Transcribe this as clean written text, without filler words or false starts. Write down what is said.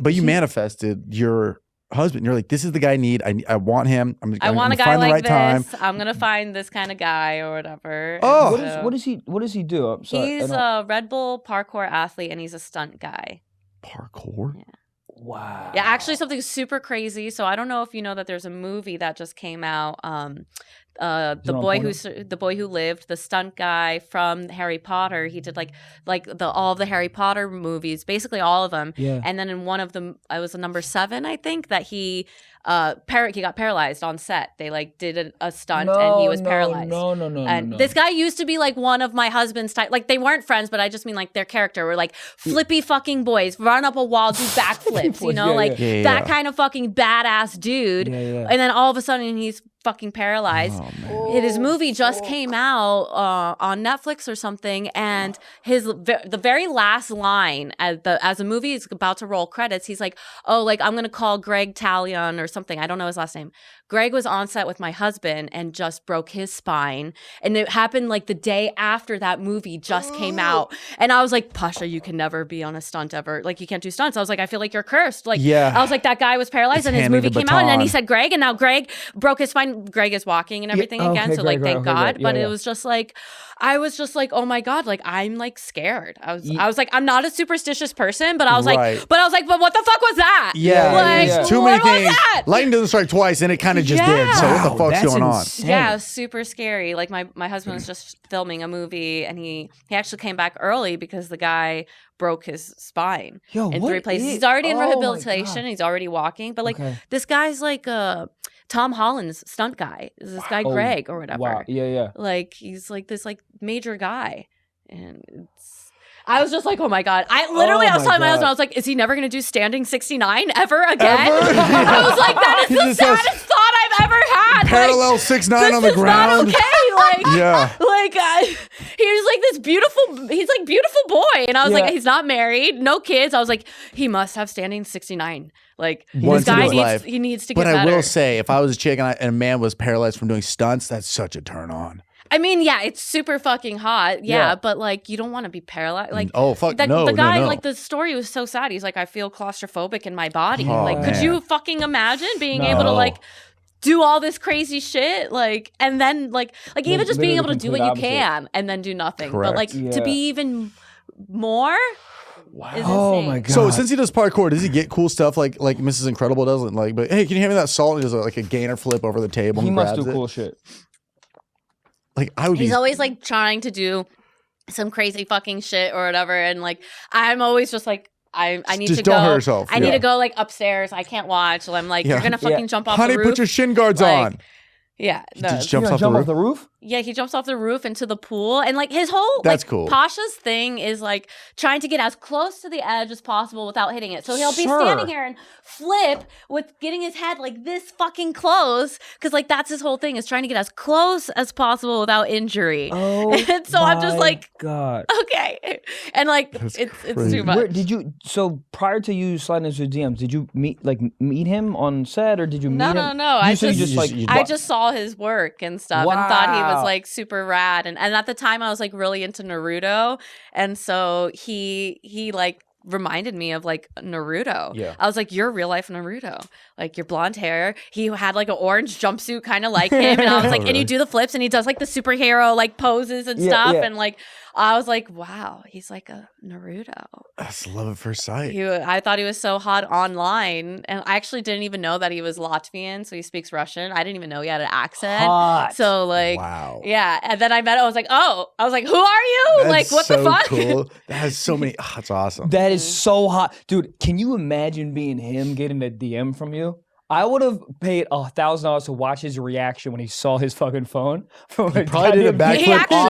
but you manifested your husband. You're like, this is the guy I need. I want him. I want a guy find the like right this. Time. I'm gonna find this kind of guy or whatever. Oh, what does he do? I'm sorry, he's a Red Bull parkour athlete, and he's a stunt guy. Parkour. Yeah. Wow. Yeah, actually, something super crazy. So I don't know if you know that there's a movie that just came out. The boy who lived, the stunt guy from Harry Potter. He did all of the Harry Potter movies, basically all of them. Yeah. And then in one of them, I was number 7, I think, that he got paralyzed on set. They did a stunt and he was paralyzed. No. This guy used to be one of my husband's type. They weren't friends, but I just mean their character were flippy fucking boys, run up a wall, do backflips, that kind of fucking badass dude. Yeah. And then all of a sudden he's fucking paralyzed. His movie just came out on Netflix or something, and the very last line as the movie is about to roll credits, he's like, "Oh, I'm gonna call Greg Talion or something. I don't know his last name. Greg was on set with my husband and just broke his spine, and it happened the day after that movie just came out." And I was like, "Pasha, you can never be on a stunt ever. You can't do stunts." I was like, "I feel like you're cursed." I was like, "That guy was paralyzed, and his movie came out, and then he said Greg, and now Greg broke his spine." Greg is walking and everything again, so thank God. But it was just I was just oh my God, I'm scared. I was like, I'm not a superstitious person, but I was but what the fuck was that? Yeah, too many things. Lightning doesn't strike twice, and it kind of just did. So what the fuck's going on? Yeah, super scary. My husband was just filming a movie, and he actually came back early because the guy broke his spine in 3 places. He's already in rehabilitation. He's already walking, but this guy's Tom Holland's stunt guy. Is this guy Greg or whatever? Wow. Yeah. He's this major guy, and I was just oh my God. I was telling my husband, I was like, is he never going to do standing 69 ever again? I was like, that is the saddest thought I've ever had. Parallel 6'9" on the ground. This is not okay. He's beautiful boy. And I was he's not married, no kids. I was like, he must have standing 69. This guy needs to get better. But I will say, if I was a chick and a man was paralyzed from doing stunts, that's such a turn on. I mean, yeah, it's super fucking hot. Yeah. But you don't want to be paralyzed. Oh, fuck, no. The guy, no. the story was so sad. He's like, I feel claustrophobic in my body. Could you fucking imagine being able to do all this crazy shit? And then even just being able to do what you can and then do nothing. Correct. But to be even more. Wow. Oh my God. So since he does parkour, does he get cool stuff like Mrs. Incredible doesn't but hey, can you hand me that salt? And he does a gainer flip over the table. He and must grabs do it. cool shit. He's always trying to do some crazy fucking shit or whatever, and I'm always just I need just to go. Don't hurt yourself. I need to go upstairs. I can't watch. So I'm you're gonna fucking jump off the roof. Honey, put your shin guards on. Yeah, He just jumps off the roof? Yeah, he jumps off the roof into the pool, and his whole That's cool. Pasha's thing is trying to get as close to the edge as possible without hitting it. So he'll be standing here and flip with getting his head this fucking close, because that's his whole thing, is trying to get as close as possible without injury. Oh, and so I'm just God. Okay, and it's too much. So prior to you sliding into DMs, did you meet him on set, or did you meet him? No. I just saw his work and stuff, and thought he was super rad, and at the time I was really into Naruto, and so he reminded me of Naruto. Yeah. I was like, you're real life Naruto. Your blonde hair. He had an orange jumpsuit kind of like him, and I was and you do the flips, and he does the superhero poses and stuff, and I was like, wow, he's a Naruto. That's love at first sight. I thought he was so hot online, and I actually didn't even know that he was Latvian, so he speaks Russian. I didn't even know he had an accent. Hot. So wow. Yeah, and then I met him. I was like, oh, who are you? That's what so the fuck? Cool. That has so many. Oh, that's awesome. That is so hot, dude. Can you imagine being him getting a DM from you? I would have paid $1,000 to watch his reaction when he saw his fucking phone. He probably did a backflip.